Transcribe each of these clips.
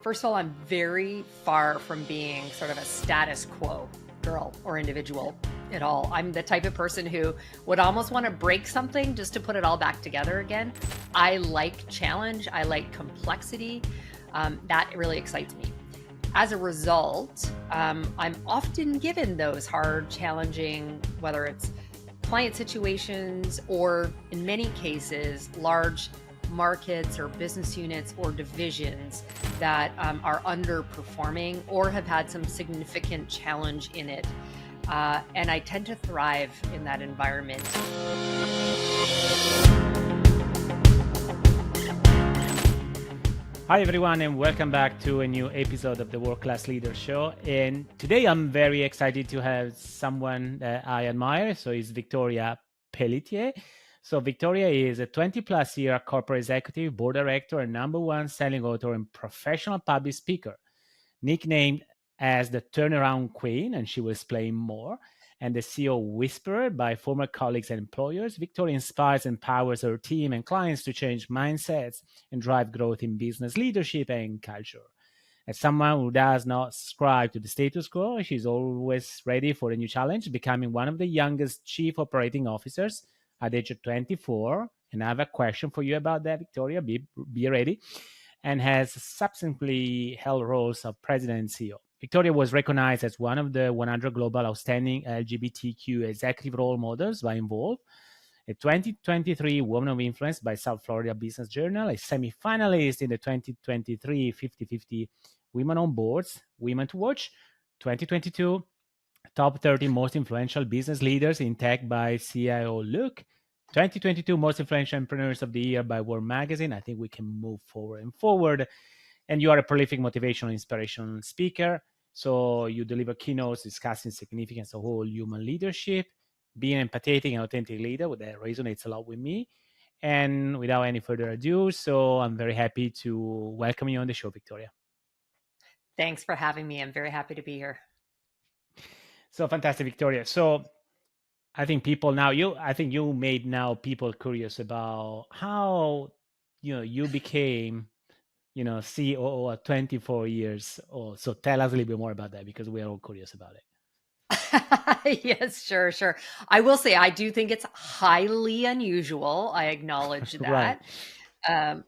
First of all, I'm very far from being sort of a status quo girl or individual at all. I'm the type of person who would almost want to break something just to put it all back together again. I like challenge, I like complexity. That really excites me. As a result, I'm often given those hard, challenging, whether it's client situations or in many cases, large markets or business units or divisions that are underperforming or have had some significant challenge in it. And I tend to thrive in that environment. Hi, everyone, and welcome back to a new episode of the World Class Leader Show. And today I'm very excited to have someone that I admire. So it's Victoria Pelletier. So Victoria is a 20 plus year corporate executive, board director, and number one selling author and professional public speaker, nicknamed as the Turnaround Queen, and she will explain more, and the CEO Whisperer by former colleagues and employers. Victoria inspires and empowers her team and clients to change mindsets and drive growth in business leadership and culture. As someone who does not subscribe to the status quo, she's always ready for a new challenge, becoming one of the youngest chief operating officers at the age of 24. And I have a question for you about that, Victoria. Be ready. And has subsequently held roles of president and CEO. Victoria was recognized as one of the 100 global outstanding LGBTQ executive role models by Involve, a 2023 Woman of Influence by South Florida Business Journal, a semi-finalist in the 2023 50-50 Women on Boards, Women to Watch, 2022 Top 30 Most Influential Business Leaders in Tech by CIO Look, 2022 Most Influential Entrepreneurs of the Year by World Magazine. I think we can move forward. And you are a prolific motivational, inspirational speaker. So you deliver keynotes discussing significance of whole human leadership, being an empathetic and authentic leader. That resonates a lot with me. And without any further ado, so I'm very happy to welcome you on the show, Victoria. Thanks for having me. I'm very happy to be here. So fantastic, Victoria. So I think you made now people curious about how you became COO at 24 years old. So tell us a little bit more about that because we are all curious about it. Yes, sure. I will say I do think it's highly unusual. I acknowledge Right. that. Um,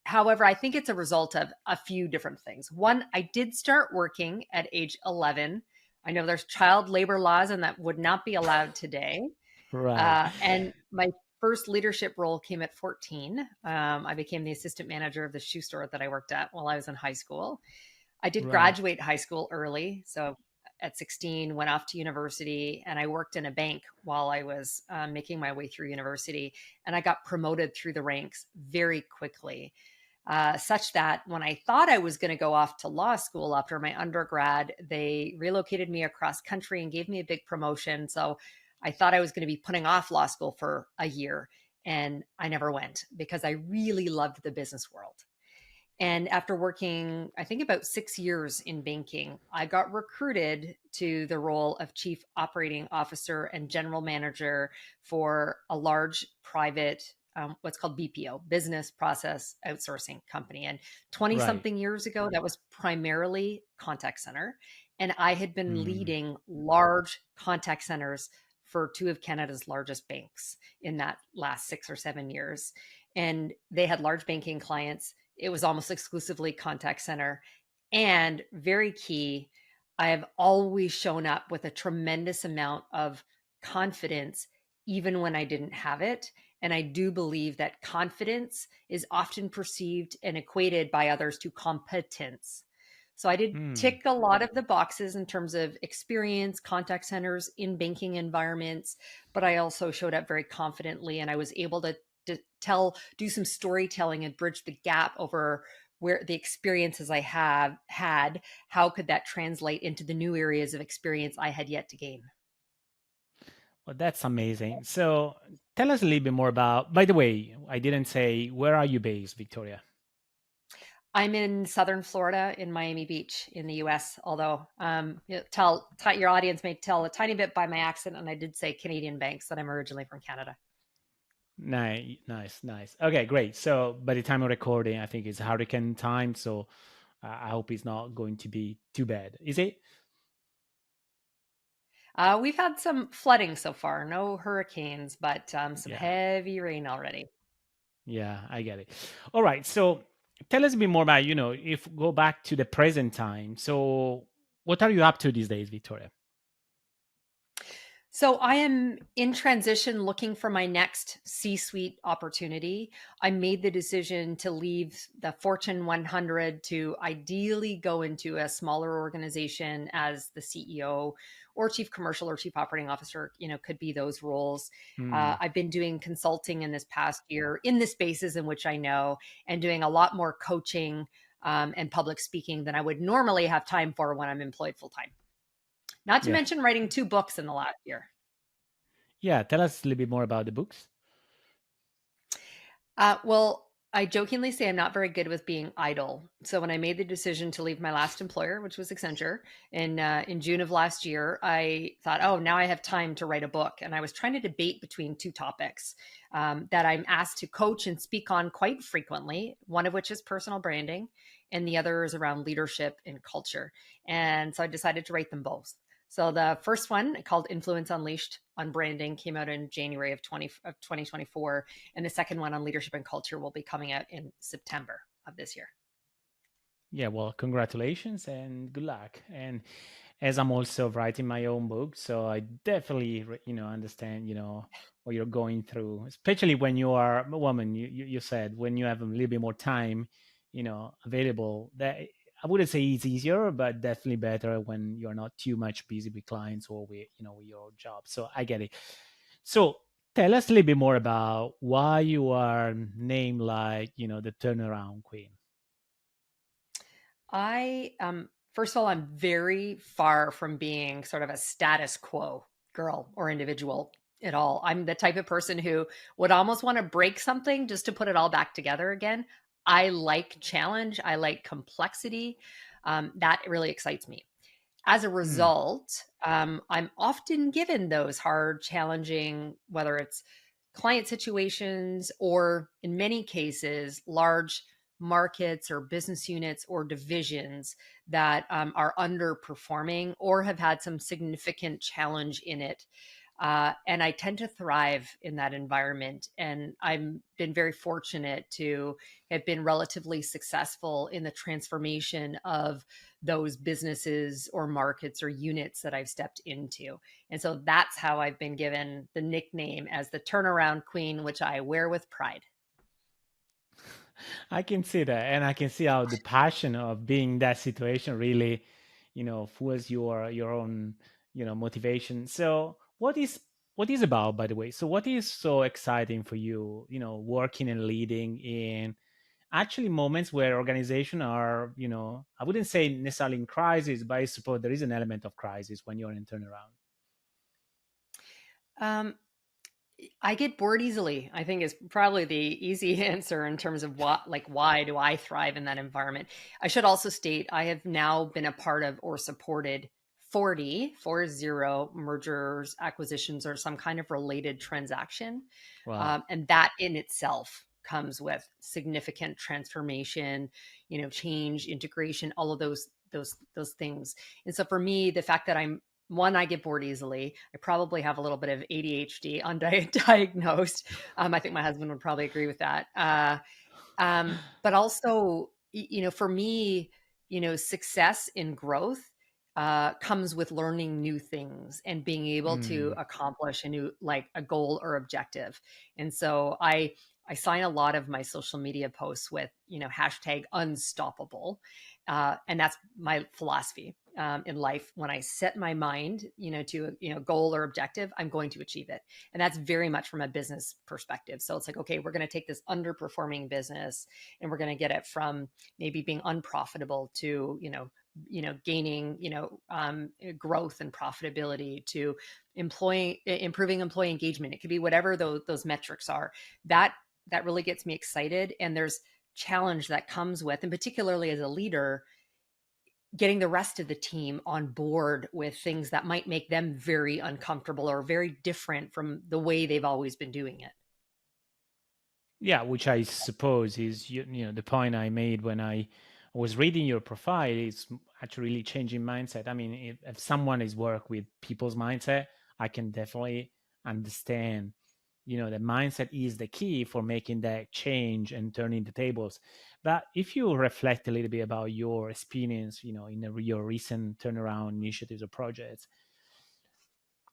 however, I think it's a result of a few different things. One, I did start working at age 11. I know there's child labor laws and that would not be allowed today. Right. And my first leadership role came at 14. I became the assistant manager of the shoe store that I worked at while I was in high school. I did Right. graduate high school early. So at 16, went off to university and I worked in a bank while I was making my way through university. And I got promoted through the ranks very quickly, such that when I thought I was going to go off to law school after my undergrad, they relocated me across country and gave me a big promotion. So I thought I was going to be putting off law school for a year. And I never went because I really loved the business world. And after working, I think about 6 years in banking, I got recruited to the role of chief operating officer and general manager for a large private, what's called BPO, business process outsourcing company. And 20 Right. something years ago, that was primarily contact center. And I had been Mm. leading large contact centers for two of Canada's largest banks in that last 6 or 7 years. And they had large banking clients. It was almost exclusively contact center. And very key, I have always shown up with a tremendous amount of confidence, even when I didn't have it. And I do believe that confidence is often perceived and equated by others to competence. So I did Mm. tick a lot of the boxes in terms of experience, contact centers in banking environments, but I also showed up very confidently and I was able to do some storytelling and bridge the gap over where the experiences I have had, how could that translate into the new areas of experience I had yet to gain? Well, that's amazing. So tell us a little bit more about, by the way, I didn't say, where are you based, Victoria? I'm in Southern Florida in Miami Beach in the US, although your audience may tell a tiny bit by my accent. And I did say Canadian banks that I'm originally from Canada. Nice. Okay, great. So by the time of recording, I think it's hurricane time. So I hope it's not going to be too bad. Is it? We've had some flooding so far, no hurricanes, but some Yeah. heavy rain already. Yeah, I get it. All right. So tell us a bit more about, if go back to the present time. So what are you up to these days, Victoria? So I am in transition looking for my next C-suite opportunity. I made the decision to leave the Fortune 100 to ideally go into a smaller organization as the CEO or chief commercial or chief operating officer, could be those roles. Hmm. I've been doing consulting in this past year in the spaces in which I know and doing a lot more coaching and public speaking than I would normally have time for when I'm employed full time. Not to Yeah. mention writing 2 books in the last year. Yeah. Tell us a little bit more about the books. Well, I jokingly say I'm not very good with being idle. So when I made the decision to leave my last employer, which was Accenture, in June of last year, I thought, oh, now I have time to write a book. And I was trying to debate between two topics that I'm asked to coach and speak on quite frequently. One of which is personal branding, and the other is around leadership and culture. And so I decided to write them both. So the first one, called Influence Unleashed on Branding, came out in January of 2024, and the second one on leadership and culture will be coming out in September of this year. Yeah. Well, congratulations and good luck. And as I'm also writing my own book, so I definitely, understand, what you're going through, especially when you are a woman. You said when you have a little bit more time, available. That I wouldn't say it's easier, but definitely better when you're not too much busy with clients or with, with your job. So I get it. So tell us a little bit more about why you are named like, the turnaround queen. First of all, I'm very far from being sort of a status quo girl or individual at all. I'm the type of person who would almost want to break something just to put it all back together again. I like challenge, I like complexity. That really excites me. As a Hmm. result, I'm often given those hard, challenging, whether it's client situations or in many cases, large markets or business units or divisions that are underperforming or have had some significant challenge in it. And I tend to thrive in that environment. And I've been very fortunate to have been relatively successful in the transformation of those businesses or markets or units that I've stepped into. And so that's how I've been given the nickname as the turnaround queen, which I wear with pride. I can see that, and I can see how the passion of being in that situation really, fuels your own, motivation. So, what is about, by the way? So, what is so exciting for you? Working and leading in actually moments where organization are, I wouldn't say necessarily in crisis, but I suppose there is an element of crisis when you're in turnaround. Um, I get bored easily, I think is probably the easy answer in terms of why do I thrive in that environment? I should also state I have now been a part of or supported 40 mergers, acquisitions, or some kind of related transaction. Wow. And that in itself comes with significant transformation, change, integration, all of those things. And so for me, the fact that I get bored easily. I probably have a little bit of ADHD undiagnosed. I think my husband would probably agree with that. But also, for me, success in growth comes with learning new things and being able to Mm. accomplish a new, like a goal or objective. And so I sign a lot of my social media posts with, hashtag unstoppable. And that's my philosophy in life. When I set my mind, to goal or objective, I'm going to achieve it. And that's very much from a business perspective. So it's like, okay, we're going to take this underperforming business and we're going to get it from maybe being unprofitable to, gaining, growth and profitability to improving employee engagement. It could be whatever those metrics are. That really gets me excited. And there's challenge that comes with, and particularly as a leader, getting the rest of the team on board with things that might make them very uncomfortable or very different from the way they've always been doing it. Yeah, which I suppose is the point I made when I was reading your profile is actually really changing mindset. I mean, if someone is work with people's mindset, I can definitely understand. The mindset is the key for making that change and turning the tables. But if you reflect a little bit about your experience, in your recent turnaround initiatives or projects,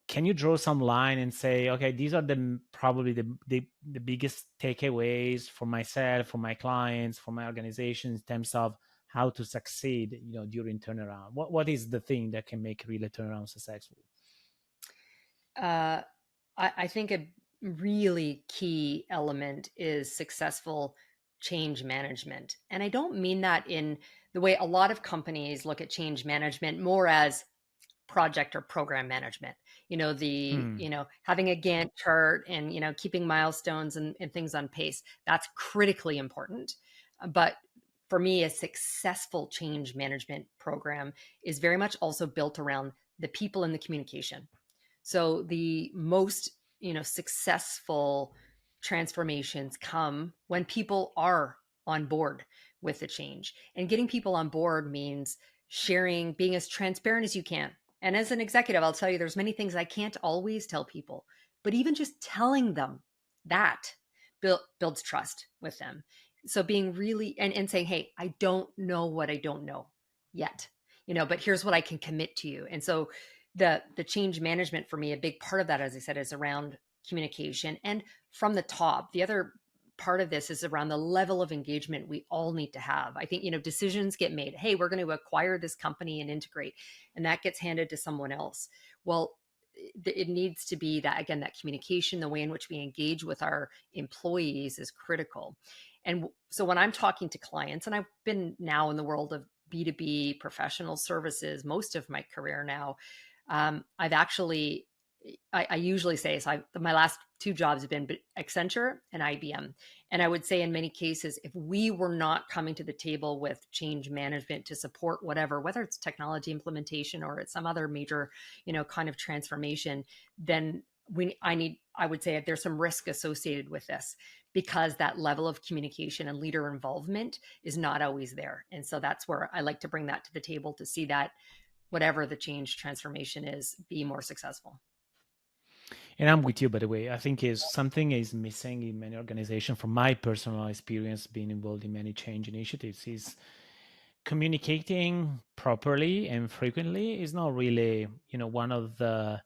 can you draw some line and say, okay, these are probably the biggest takeaways for myself, for my clients, for my organization in terms of how to succeed, during turnaround? What is the thing that can make really turnaround successful? Uh, I think a really key element is successful change management. And I don't mean that in the way a lot of companies look at change management more as project or program management. Hmm. Having a Gantt chart and, keeping milestones and things on pace. That's critically important. But for me, a successful change management program is very much also built around the people and the communication. So the most, successful transformations come when people are on board with the change. And getting people on board means sharing, being as transparent as you can. And as an executive, I'll tell you there's many things I can't always tell people, but even just telling them that builds trust with them. So being really and saying, "Hey, I don't know what I don't know yet." But here's what I can commit to you. And so the change management for me, a big part of that, as I said, is around communication and from the top. The other part of this is around the level of engagement we all need to have. I think, decisions get made. Hey, we're going to acquire this company and integrate, and that gets handed to someone else. Well, it needs to be that, again, that communication, the way in which we engage with our employees is critical. And so when I'm talking to clients, and I've been now in the world of B2B professional services most of my career now, I've actually, I usually say, so my last two jobs have been Accenture and IBM. And I would say in many cases, if we were not coming to the table with change management to support whatever, whether it's technology implementation or it's some other major, kind of transformation, then I would say there's some risk associated with this because that level of communication and leader involvement is not always there. And so that's where I like to bring that to the table to see that whatever the change transformation is, be more successful. And I'm with you, by the way. I think is something is missing in many organizations. From my personal experience, being involved in many change initiatives, is communicating properly and frequently is not really, one of the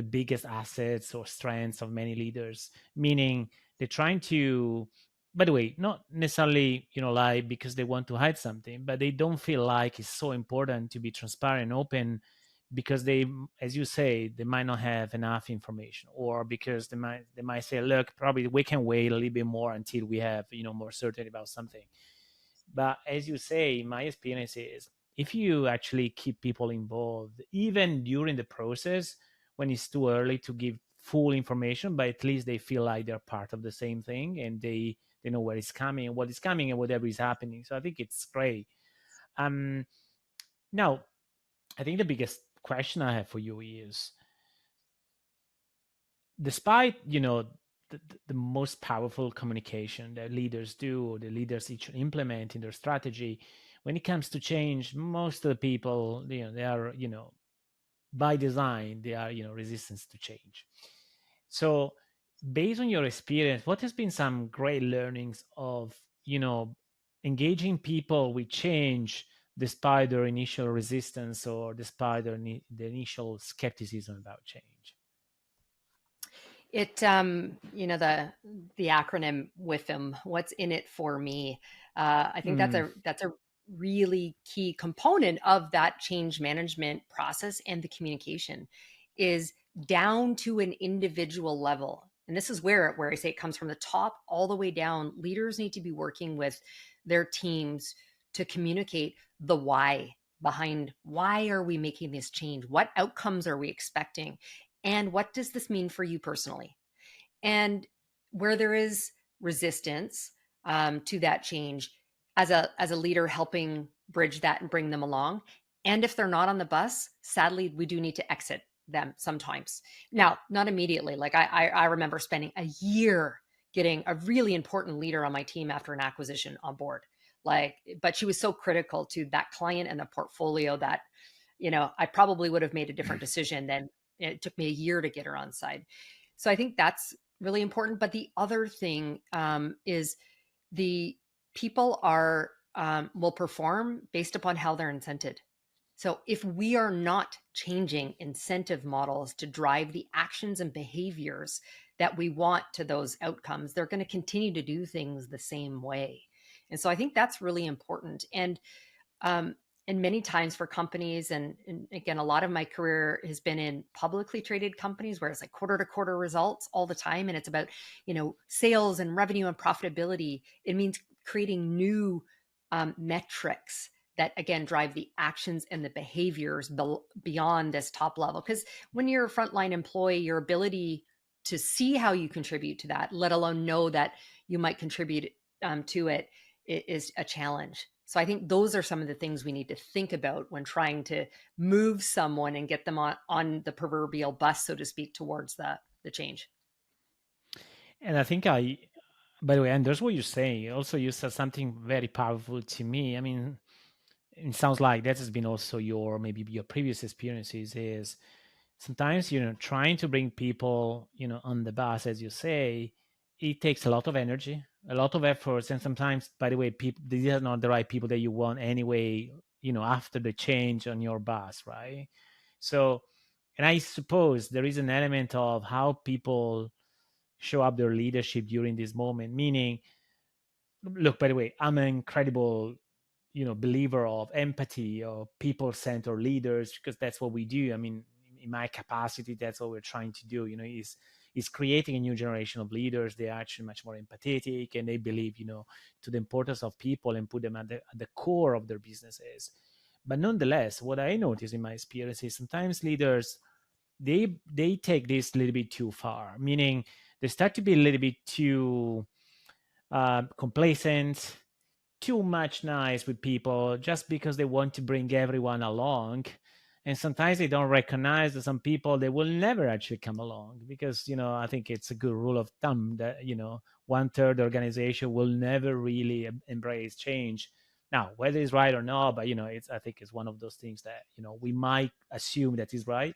biggest assets or strengths of many leaders. Meaning they're trying to, by the way, not necessarily, lie because they want to hide something, but they don't feel like it's so important to be transparent and open because they, as you say, they might not have enough information, or because they might say, look, probably we can wait a little bit more until we have, more certainty about something. But as you say, my experience is if you actually keep people involved, even during the process, when it's too early to give full information, but at least they feel like they're part of the same thing and they know where it's coming and what is coming and whatever is happening. So I think it's great. Um, Now, I think the biggest question I have for you is, despite the most powerful communication that leaders do or the leaders each implement in their strategy, when it comes to change, most of the people, they are, by design, they are, resistance to change. So based on your experience, what has been some great learnings of, engaging people with change despite their initial resistance or despite the initial skepticism about change? It, the acronym with them, what's in it for me? I think Mm, that's a really key component of that change management process and the communication is down to an individual level. And this is where I say it comes from the top all the way down. Leaders need to be working with their teams to communicate the why behind why are we making this change? What outcomes are we expecting? And what does this mean for you personally? And where there is resistance to that change, as a leader, helping bridge that and bring them along. And if they're not on the bus, sadly, we do need to exit them sometimes. Now, not immediately. Like I remember spending a year getting a really important leader on my team after an acquisition on board. Like, but she was so critical to that client and the portfolio that, I probably would have made a different decision than it took me a year to get her on side. So I think that's really important. But the other thing is the people are will perform based upon how they're incented. So if we are not changing incentive models to drive the actions and behaviors that we want to those outcomes, they're going to continue to do things the same way. And so I think that's really important. Um, and many times for companies, and again, a lot of my career has been in publicly traded companies where it's like quarter to quarter results all the time. And it's about, sales and revenue and profitability. It means creating new metrics that again drive the actions and the behaviors beyond this top level. Because when you're a frontline employee, your ability to see how you contribute to that, let alone know that you might contribute to it, is a challenge. So I think those are some of the things we need to think about when trying to move someone and get them on the proverbial bus, so to speak, towards the change. And I think by the way, and there's what you're saying. Also, you said something very powerful to me. I mean, it sounds like that has been also your maybe your previous experiences is sometimes trying to bring people on the bus, as you say, it takes a lot of energy, a lot of efforts, and sometimes, by the way, people, these are not the right people that you want anyway, after the change on your bus, right? So, and I suppose there is an element of how people show up their leadership during this moment, meaning, look, by the way, I'm an incredible believer of empathy or people-centered leaders, because that's what we do. I mean, in my capacity, that's what we're trying to do, is creating a new generation of leaders. They're actually much more empathetic, and they believe to the importance of people and put them at the core of their businesses. But nonetheless, what I notice in my experience is sometimes leaders, they take this a little bit too far, meaning they start to be a little bit too complacent, too much nice with people just because they want to bring everyone along. And sometimes they don't recognize that some people, they will never actually come along, because I think it's a good rule of thumb that one third organization will never really embrace change. Now, whether it's right or not, but it's, I think it's one of those things that we might assume that is right.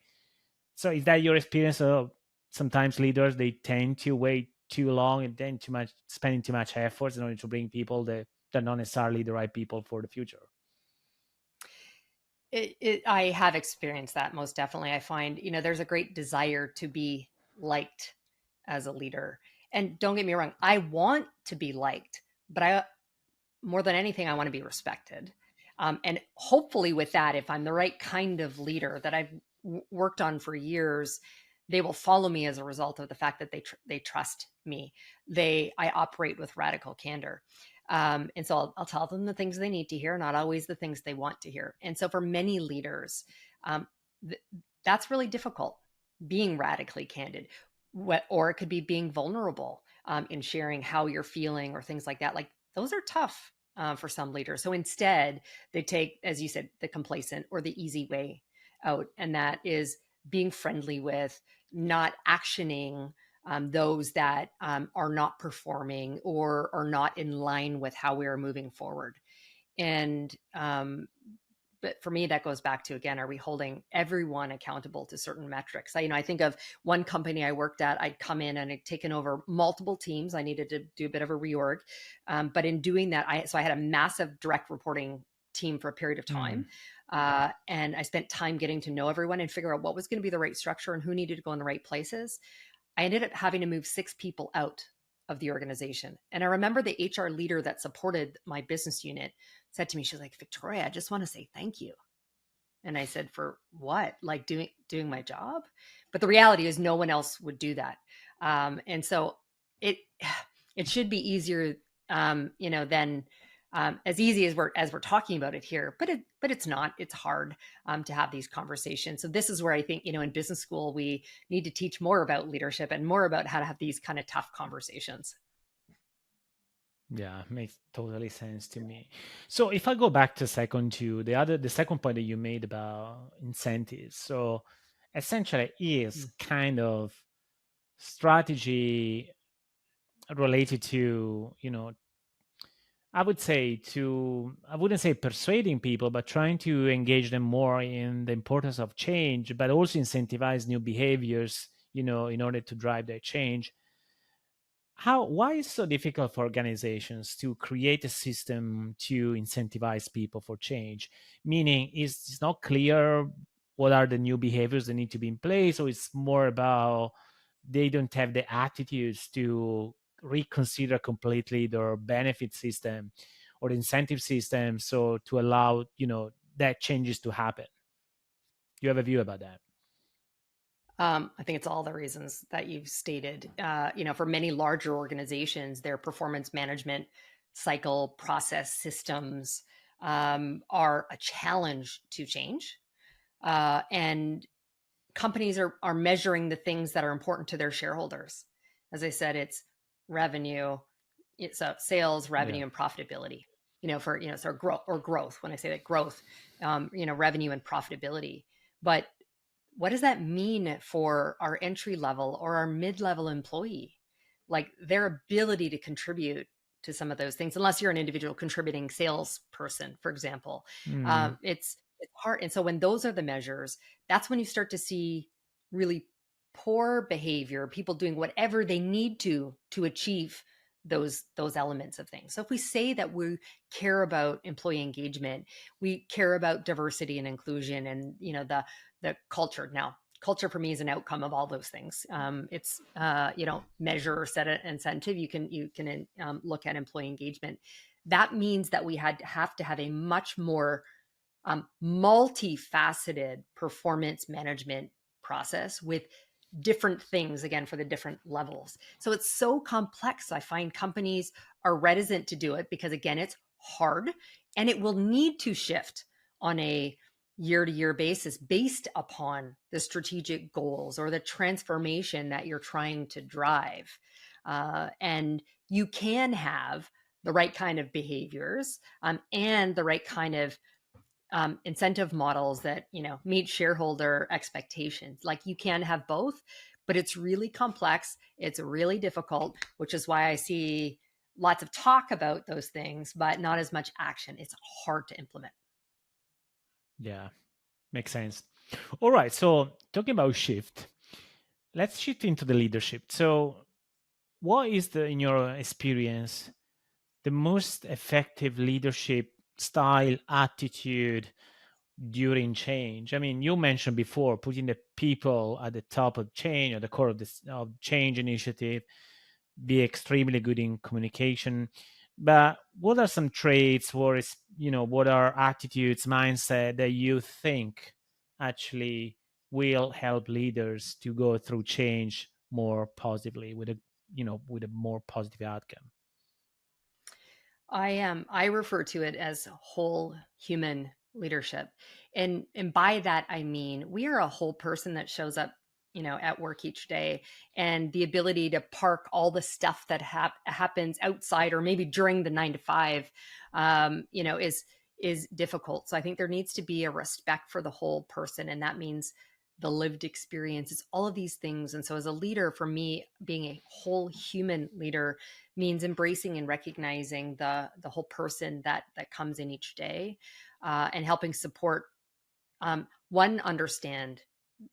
So is that your experience of sometimes leaders, they tend to wait too long and then too much, spending too much effort in order to bring people that they're not necessarily the right people for the future? I have experienced that most definitely. I find, there's a great desire to be liked as a leader. And don't get me wrong, I want to be liked, but more than anything, I want to be respected. And hopefully, with that, if I'm the right kind of leader that I've worked on for years, they will follow me as a result of the fact that they trust me. I operate with radical candor. And so I'll tell them the things they need to hear, not always the things they want to hear. And so for many leaders, um, th- that's really difficult, being radically candid. Or it could be being vulnerable in sharing how you're feeling or things like that. Like those are tough for some leaders. So instead, they take, as you said, the complacent or the easy way out. And that is being friendly with, not actioning those that are not performing or are not in line with how we are moving forward. And but for me, that goes back to, again, are we holding everyone accountable to certain metrics? I think of one company I worked at. I'd come in and I'd taken over multiple teams. I needed to do a bit of a reorg, but in doing that, I had a massive direct reporting team for a period of Mm. time. And I spent time getting to know everyone and figure out what was going to be the right structure and who needed to go in the right places. I ended up having to move 6 people out of the organization. And I remember the HR leader that supported my business unit said to me, she was like, Victoria, I just want to say thank you. And I said, for what? Like doing my job? But the reality is no one else would do that. And so it it should be easier, than as easy as we're talking about it here. But it's not. It's hard to have these conversations. So this is where I think, in business school we need to teach more about leadership and more about how to have these kind of tough conversations. Yeah, makes totally sense to me. So if I go back to second to the second point that you made about incentives, so essentially is Mm. kind of strategy related to, I would say I wouldn't say persuading people, but trying to engage them more in the importance of change, but also incentivize new behaviors, in order to drive their change. Why is it so difficult for organizations to create a system to incentivize people for change? Meaning, it's not clear what are the new behaviors that need to be in place, or it's more about they don't have the attitudes to reconsider completely their benefit system or incentive system, so to allow that changes to happen. Do you have a view about that? I think it's all the reasons that you've stated. For many larger organizations, their performance management cycle process systems are a challenge to change. And companies are measuring the things that are important to their shareholders. As I said, it's revenue, it's sales, Yeah. revenue, and profitability. So growth. When I say that growth, revenue and profitability. But what does that mean for our entry level or our mid level employee? Like their ability to contribute to some of those things, unless you're an individual contributing salesperson, for example. Mm, It's hard. And so when those are the measures, that's when you start to see really poor behavior, people doing whatever they need to achieve those elements of things. So if we say that we care about employee engagement, we care about diversity and inclusion, and the culture. Now, culture for me is an outcome of all those things. It's measure or set an incentive. You can look at employee engagement. That means that we have to have a much more multifaceted performance management process with different things again for the different levels. So it's so complex. I find companies are reticent to do it because again, it's hard and it will need to shift on a year to year basis based upon the strategic goals or the transformation that you're trying to drive. And you can have the right kind of behaviors and the right kind of incentive models that meet shareholder expectations. Like you can have both, but it's really complex. It's really difficult, which is why I see lots of talk about those things, but not as much action. It's hard to implement. yeah, makes sense. All right. So talking about shift, let's shift into the leadership. So what is in your experience, the most effective leadership style, attitude during change? I mean, you mentioned before putting the people at the top of change, at the core of this of change initiative, be extremely good in communication. But what are some traits, what are attitudes, mindset that you think actually will help leaders to go through change more positively with a more positive outcome? I refer to it as whole human leadership. And by that I mean we are a whole person that shows up, at work each day, and the ability to park all the stuff that happens outside or maybe during the 9 to 5 is difficult. So I think there needs to be a respect for the whole person, and that means the lived experience. It's all of these things. And so as a leader, for me, being a whole human leader means embracing and recognizing the whole person that comes in each day, and helping support, one, understand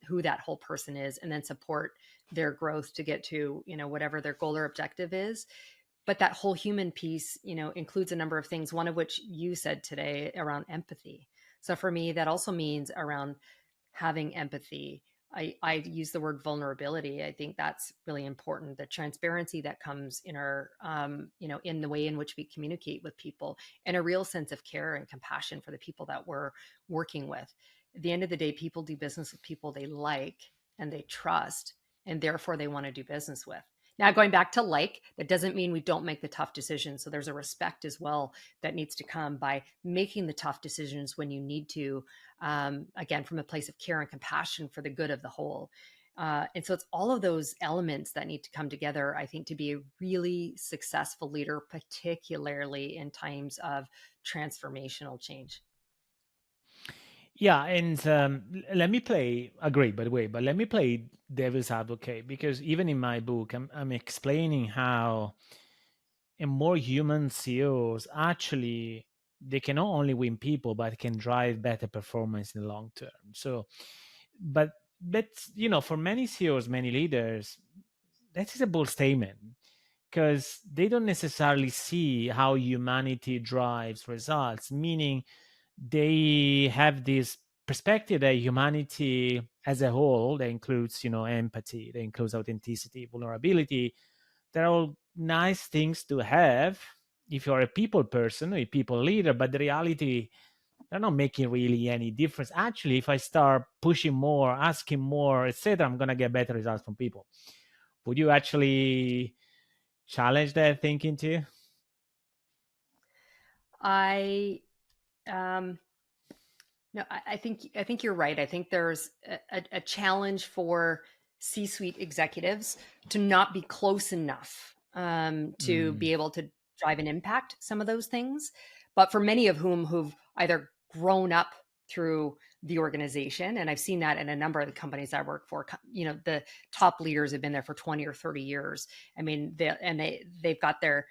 who that whole person is, and then support their growth to get to whatever their goal or objective is. But that whole human piece includes a number of things, one of which you said today around empathy. So for me, that also means around having empathy. I use the word vulnerability. I think that's really important. The transparency that comes in our, in the way in which we communicate with people, and a real sense of care and compassion for the people that we're working with. At the end of the day, people do business with people they like and they trust, and therefore they want to do business with. Now, going back to like, that doesn't mean we don't make the tough decisions. So there's a respect as well that needs to come by making the tough decisions when you need to, again, from a place of care and compassion for the good of the whole. And so it's all of those elements that need to come together, I think, to be a really successful leader, particularly in times of transformational change. Yeah, and let me play. Agree, by the way, but let me play devil's advocate, because even in my book, I'm explaining how a more human CEOs actually, they can not only win people but can drive better performance in the long term. So, but that's, for many CEOs, many leaders, that is a bold statement, because they don't necessarily see how humanity drives results, meaning they have this perspective that humanity as a whole, that includes, empathy, that includes authenticity, vulnerability, they're all nice things to have if you're a people person or a people leader, but the reality, they're not making really any difference. Actually, if I start pushing more, asking more, etc., I'm gonna get better results from people. Would you actually challenge that thinking too? I um, No, I think you're right. I think there's a challenge for C-suite executives to not be close enough to Mm, be able to drive and impact some of those things. But for many of whom who've either grown up through the organization, and I've seen that in a number of the companies I work for, the top leaders have been there for 20 or 30 years. I mean, they've got their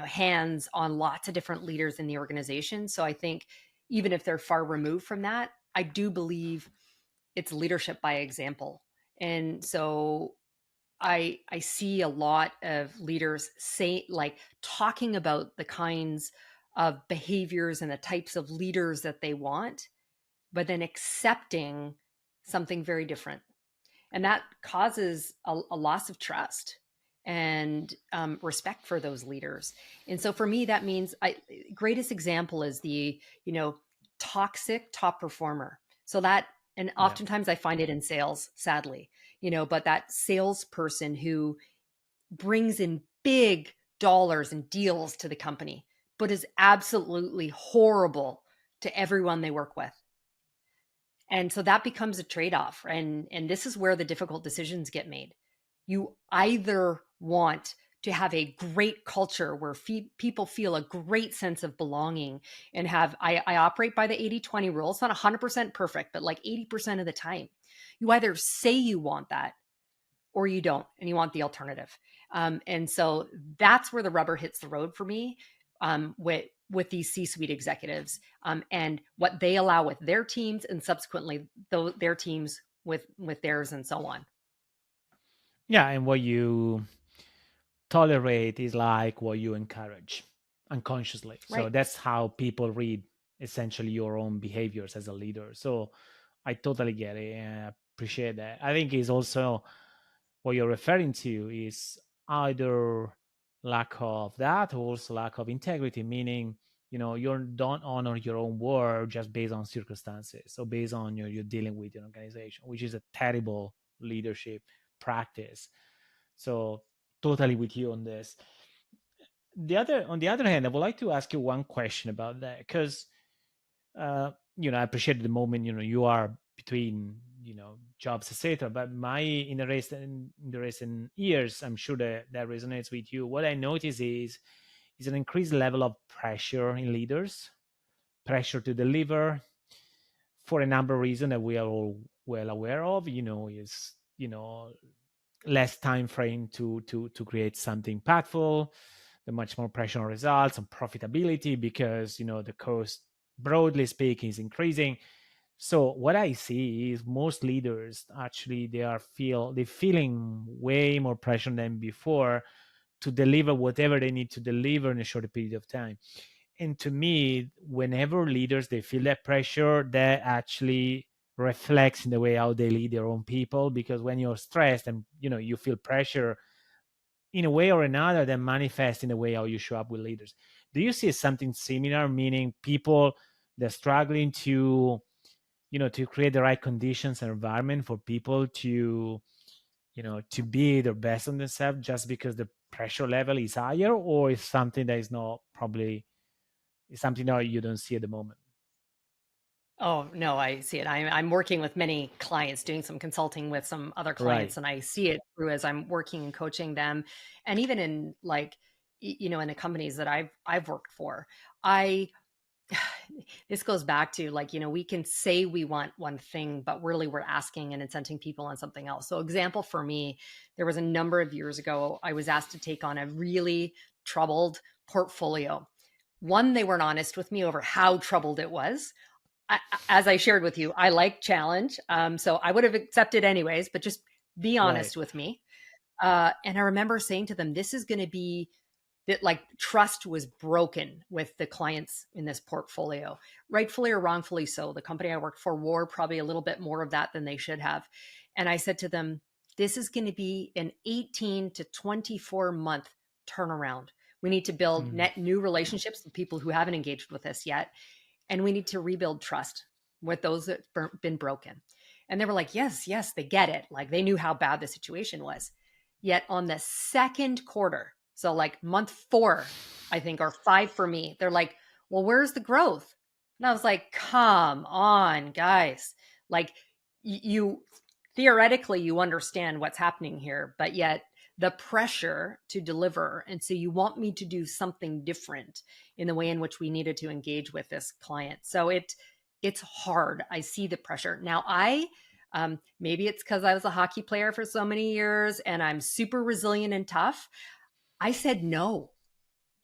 hands on lots of different leaders in the organization. So I think even if they're far removed from that, I do believe it's leadership by example. And so I see a lot of leaders say, like, talking about the kinds of behaviors and the types of leaders that they want, but then accepting something very different, and that causes a loss of trust and respect for those leaders. And so for me, that means greatest example is the toxic top performer. So that, and yeah. oftentimes I find it in sales, sadly, but that salesperson who brings in big dollars and deals to the company, but is absolutely horrible to everyone they work with. And so that becomes a trade-off, and this is where the difficult decisions get made. You either want to have a great culture where people feel a great sense of belonging and have, I operate by the 80-20 rule. It's not 100% perfect, but like 80% of the time. You either say you want that or you don't, and you want the alternative. And so that's where the rubber hits the road for me, with these C-suite executives, and what they allow with their teams, and subsequently their teams with theirs, and so on. Yeah, and what you tolerate is like what you encourage unconsciously. So Right. that's how people read essentially your own behaviors as a leader. So I totally get it and I appreciate that. I think is also what you're referring to is either lack of that or also lack of integrity, meaning you don't honor your own word just based on circumstances or based on you're dealing with an organization, which is a terrible leadership practice. So totally with you on this. On the other hand, I would like to ask you one question about that, because I appreciate the moment you are between jobs, etc. But my in the recent years, I'm sure that resonates with you. What I notice is an increased level of pressure in leaders, pressure to deliver for a number of reasons that we are all well aware of. Is less time frame to create something impactful, the much more pressure on results, on profitability, because the cost, broadly speaking, is increasing. So what I see is most leaders actually they're feeling way more pressure than before to deliver whatever they need to deliver in a short period of time. And to me, whenever leaders they feel that pressure, that actually reflects in the way how they lead their own people. Because when you're stressed and you feel pressure in a way or another, that manifests in the way how you show up with leaders. Do you see something similar, meaning people they're struggling to create the right conditions and environment for people to be their best on themselves just because the pressure level is higher, or is something that is not probably is something that you don't see at the moment? Oh, no, I see it. I'm working with many clients, doing some consulting with some other Right. clients, and I see it through as I'm working and coaching them, and even in, like, in the companies that I've worked for. I this goes back to, like, we can say we want one thing, but really we're asking and incenting people on something else. So example for me, there was a number of years ago, I was asked to take on a really troubled portfolio. One, they weren't honest with me over how troubled it was. As I shared with you, I like challenge. So I would have accepted anyways, but just be Right. honest with me. And I remember saying to them, this is going to be that, like, trust was broken with the clients in this portfolio, rightfully or wrongfully so. The company I worked for wore probably a little bit more of that than they should have. And I said to them, this is going to be an 18 to 24-month turnaround. We need to build Mm. net new relationships with people who haven't engaged with us yet. And we need to rebuild trust with those that have been broken. And they were like, yes, yes, they get it. Like, they knew how bad the situation was. Yet on the second quarter, so like month 4, I think, or 5 for me, they're like, well, where's the growth? And I was like, come on, guys. Like, you theoretically, you understand what's happening here, but yet the pressure to deliver. And so you want me to do something different in the way in which we needed to engage with this client. So it's hard. I see the pressure. Now, maybe it's because I was a hockey player for so many years and I'm super resilient and tough. I said no,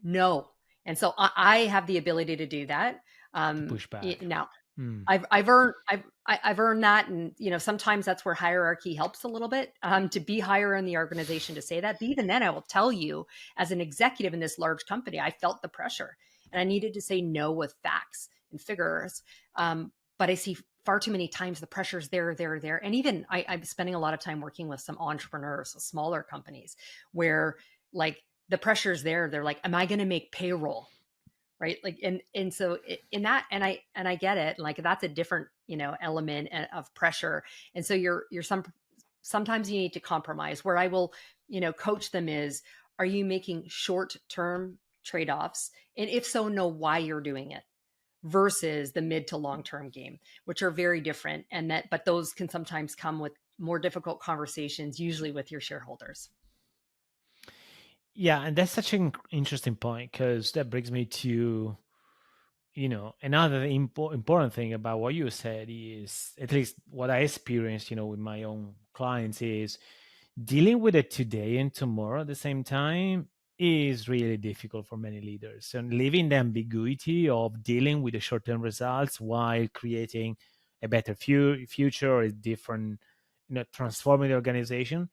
no. And so I have the ability to do that. To push back. Now, Mm. I've earned that, and sometimes that's where hierarchy helps a little bit, to be higher in the organization to say that. But even then, I will tell you, as an executive in this large company, I felt the pressure, and I needed to say no with facts and figures. But I see far too many times the pressure's there, and even I'm spending a lot of time working with some entrepreneurs, so smaller companies, where, like, the pressure's there. They're like, "Am I going to make payroll?" Right, like, and so in that, and I get it, like, that's a different element of pressure. And so sometimes you need to compromise. Where I will coach them is, are you making short term trade-offs, and if so, know why you're doing it, versus the mid to long term game, which are very different. But those can sometimes come with more difficult conversations, usually with your shareholders. Yeah, and that's such an interesting point because that brings me to another important thing about what you said is, at least what I experienced, with my own clients, is dealing with it today and tomorrow at the same time is really difficult for many leaders, and leaving the ambiguity of dealing with the short-term results while creating a better future or a different, transforming the organization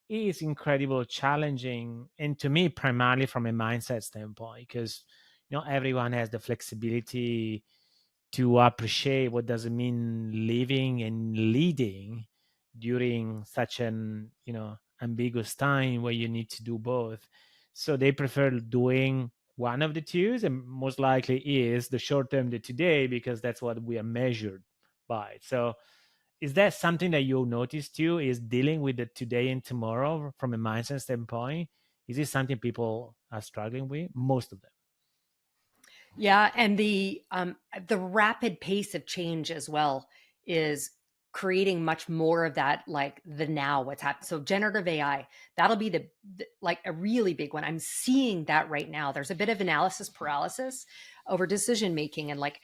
is incredibly challenging, and to me primarily from a mindset standpoint, because everyone has the flexibility to appreciate what does it mean living and leading during such an ambiguous time where you need to do both. So they prefer doing one of the two, and most likely is the short term, the today, because that's what we are measured by. So is that something that you notice too, is dealing with the today and tomorrow from a mindset standpoint? Is this something people are struggling with, most of them? Yeah, and the rapid pace of change as well is creating much more of that, like, the now, what's happening. So generative AI, that'll be like a really big one. I'm seeing that right now. There's a bit of analysis paralysis over decision making, and, like,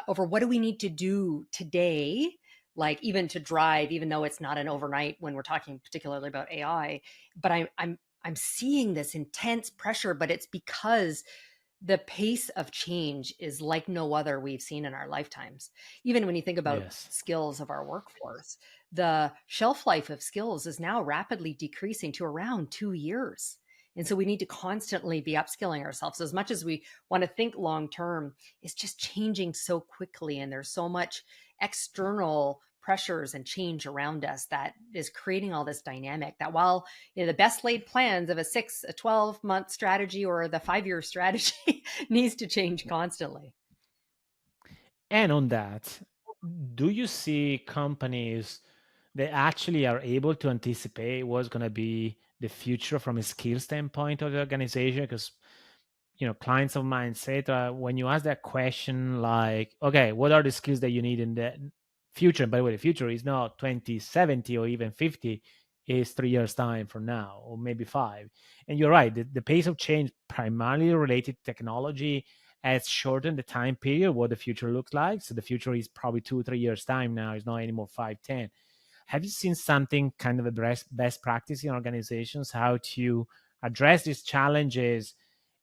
over what do we need to do today, like, even to drive, even though it's not an overnight when we're talking particularly about AI. But I'm seeing this intense pressure, but it's because the pace of change is like no other we've seen in our lifetimes. Even when you think about Yes. skills of our workforce, the shelf life of skills is now rapidly decreasing to around 2 years. And so we need to constantly be upskilling ourselves. As much as we want to think long term, it's just changing so quickly. And there's so much external pressures and change around us that is creating all this dynamic, that while the best laid plans of a 12-month strategy or the 5-year strategy needs to change constantly. And on that, do you see companies that actually are able to anticipate what's going to be the future from a skill standpoint of the organization? Because clients of mine say that when you ask that question, like, okay, what are the skills that you need in the future? And by the way, the future is not 2070 or even 50, is 3 years time from now, or maybe five. And you're right, the pace of change primarily related to technology has shortened the time period what the future looks like. So the future is probably 2 or 3 years time now. It's not anymore 5, 10. Have you seen something kind of a best practice in organizations how to address these challenges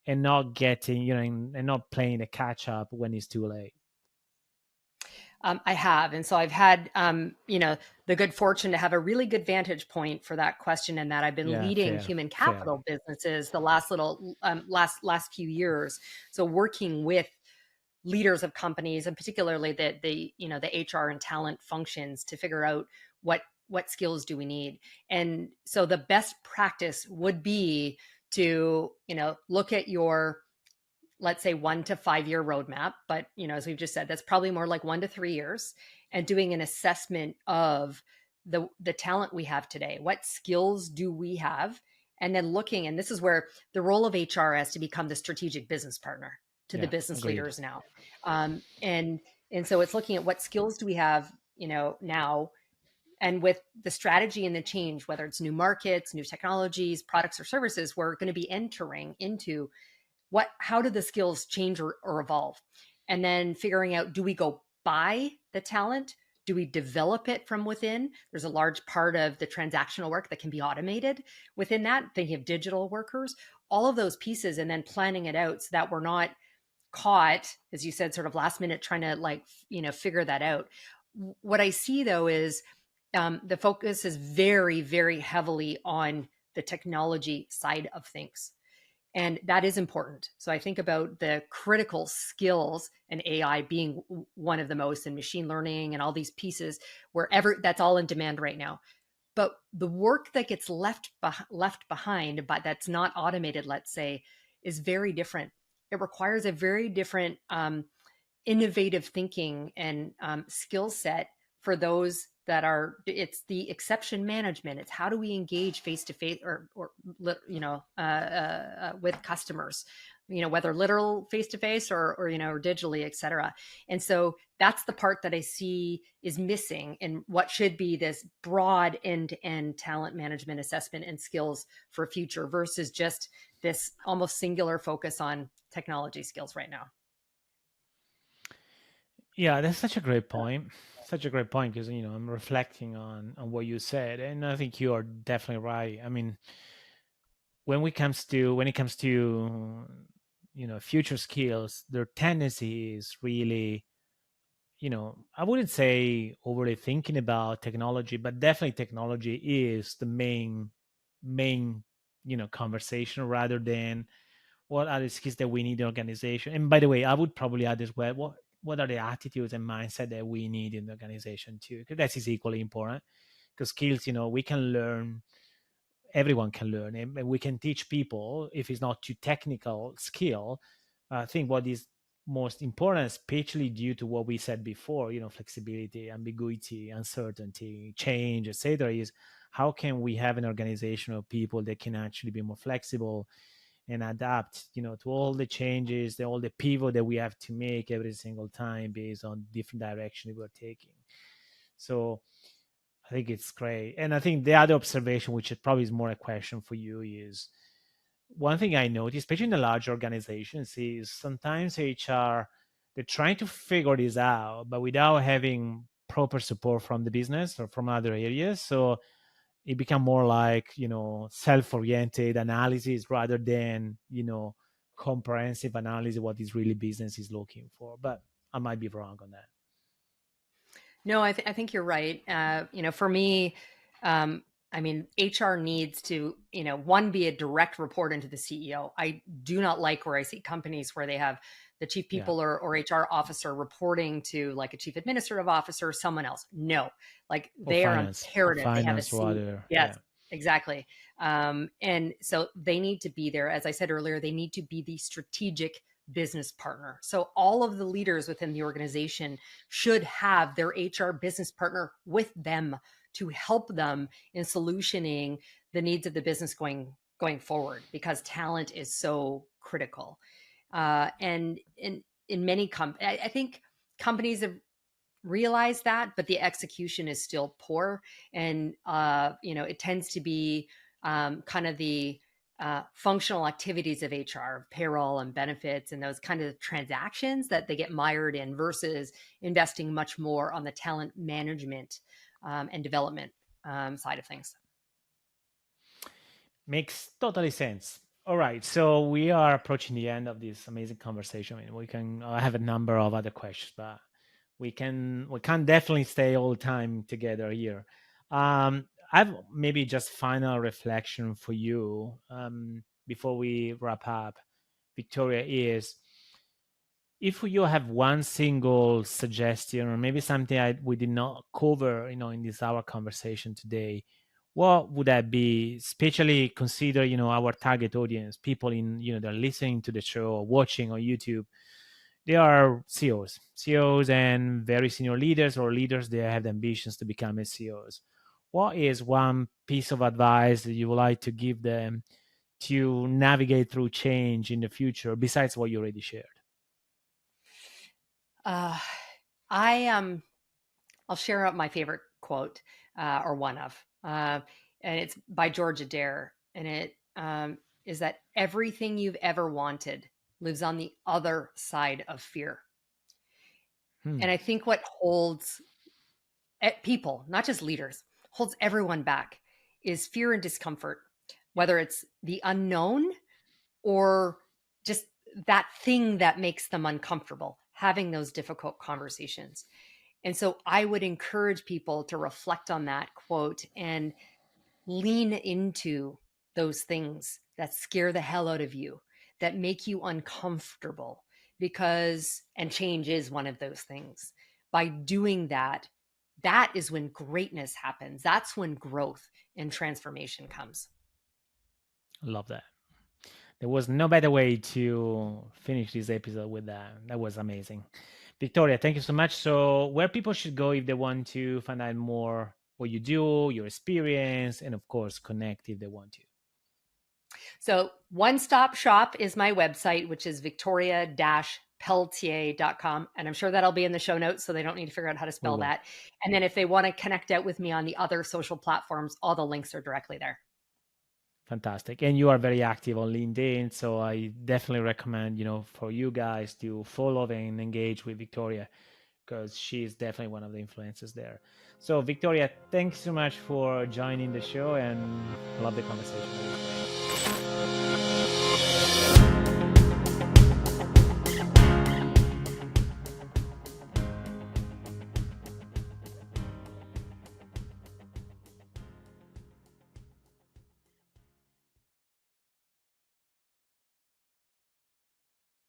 and not getting, and not playing a catch up when it's too late? I have. And so I've had, the good fortune to have a really good vantage point for that question, and that I've been Yeah, leading fair, human fair. capital businesses the last few years. So working with leaders of companies, and particularly the HR and talent functions, to figure out what skills do we need. And so the best practice would be to, look at your, let's say, 1 to 5 year roadmap. But, as we've just said, that's probably more like 1 to 3 years, and doing an assessment of the talent we have today. What skills do we have? And then looking, and this is where the role of HR has to become the strategic business partner to the Yeah, business agreed. leaders now. And so it's looking at what skills do we have, now, and with the strategy and the change, whether it's new markets, new technologies, products, or services, we're going to be entering into. How do the skills change or evolve? And then figuring out, do we go buy the talent? Do we develop it from within? There's a large part of the transactional work that can be automated within that, thinking of digital workers, all of those pieces, and then planning it out so that we're not caught, as you said, sort of last minute trying to figure that out. What I see though is the focus is very, very heavily on the technology side of things. And that is important. So I think about the critical skills, and AI being one of the most, and machine learning and all these pieces, wherever that's all in demand right now. But the work that gets left behind, but that's not automated, let's say, is very different. It requires a very different innovative thinking and skill set for those that are. It's the exception management. It's how do we engage face to face, or with customers, whether literal face to face, or digitally, etc. And so that's the part that I see is missing in what should be this broad end-to-end talent management assessment and skills for future, versus just this almost singular focus on technology skills right now. Yeah, that's such a great point. Such a great point because I'm reflecting on what you said, and I think you are definitely right. I mean, when it comes to future skills, their tendency is really, I wouldn't say overly thinking about technology, but definitely technology is the main conversation rather than what are the skills that we need in the organization. And by the way, I would probably add as well, what are the attitudes and mindset that we need in the organization too, because that is equally important. Because skills, we can learn, everyone can learn, and we can teach people if it's not too technical skill. I think what is most important, especially due to what we said before, flexibility, ambiguity, uncertainty, change, etc., is how can we have an organization of people that can actually be more flexible and adapt, to all the changes, all the pivot that we have to make every single time based on different direction we're taking. So I think it's great. And I think the other observation, which is probably is more a question for you, is one thing I noticed, especially in the large organizations, is sometimes HR, they're trying to figure this out, but without having proper support from the business or from other areas. So it become more like self-oriented analysis rather than comprehensive analysis of what is really business is looking for. But I might be wrong on that. No, I think you're right. For me, I mean, HR needs to, one, be a direct report into the CEO. I do not like where I see companies where they have the chief Yeah, people or HR officer reporting to like a chief administrative officer or someone else. No, like they are or imperative. They have a finance seat. rather. Yes, Yeah. exactly. And so they need to be there. As I said earlier, they need to be the strategic business partner. So all of the leaders within the organization should have their HR business partner with them to help them in solutioning the needs of the business going forward, because talent is so critical. And in many I think companies have realized that, but the execution is still poor. And it tends to be kind of the functional activities of HR, payroll and benefits, and those kind of transactions that they get mired in, versus investing much more on the talent management and development side of things. Makes totally sense. All right, so we are approaching the end of this amazing conversation. I mean, we can I have a number of other questions, but we can definitely stay all the time together here. I've maybe just final reflection for you before we wrap up, Victoria, is if you have one single suggestion or maybe something we did not cover, in this our conversation today, what would that be? Especially consider, our target audience, people they're listening to the show or watching on YouTube. They are CEOs and very senior leaders or leaders. They have the ambitions to become CEOs. What is one piece of advice that you would like to give them to navigate through change in the future, besides what you already shared? Uh, I I'll share out my favorite quote, or one of, and it's by George Adair, and it is that everything you've ever wanted lives on the other side of fear. Hmm. And I think what holds people, not just leaders, holds everyone back is fear and discomfort, whether it's the unknown or just that thing that makes them uncomfortable, having those difficult conversations. And so I would encourage people to reflect on that quote and lean into those things that scare the hell out of you, that make you uncomfortable, because, and change is one of those things. By doing that, that is when greatness happens. That's when growth and transformation comes. Love that. There was no better way to finish this episode with that. That was amazing. Victoria, thank you so much. So, where people should go if they want to find out more what you do, your experience, and of course, connect if they want to. So, one stop shop is my website, which is victoria pelletier.com. And I'm sure that'll be in the show notes, so they don't need to figure out how to We spell will. that. And then if they want to connect out with me on the other social platforms, all the links are directly there. Fantastic. And you are very active on LinkedIn. So I definitely recommend, for you guys to follow and engage with Victoria because she's definitely one of the influencers there. So Victoria, thanks so much for joining the show and love the conversation.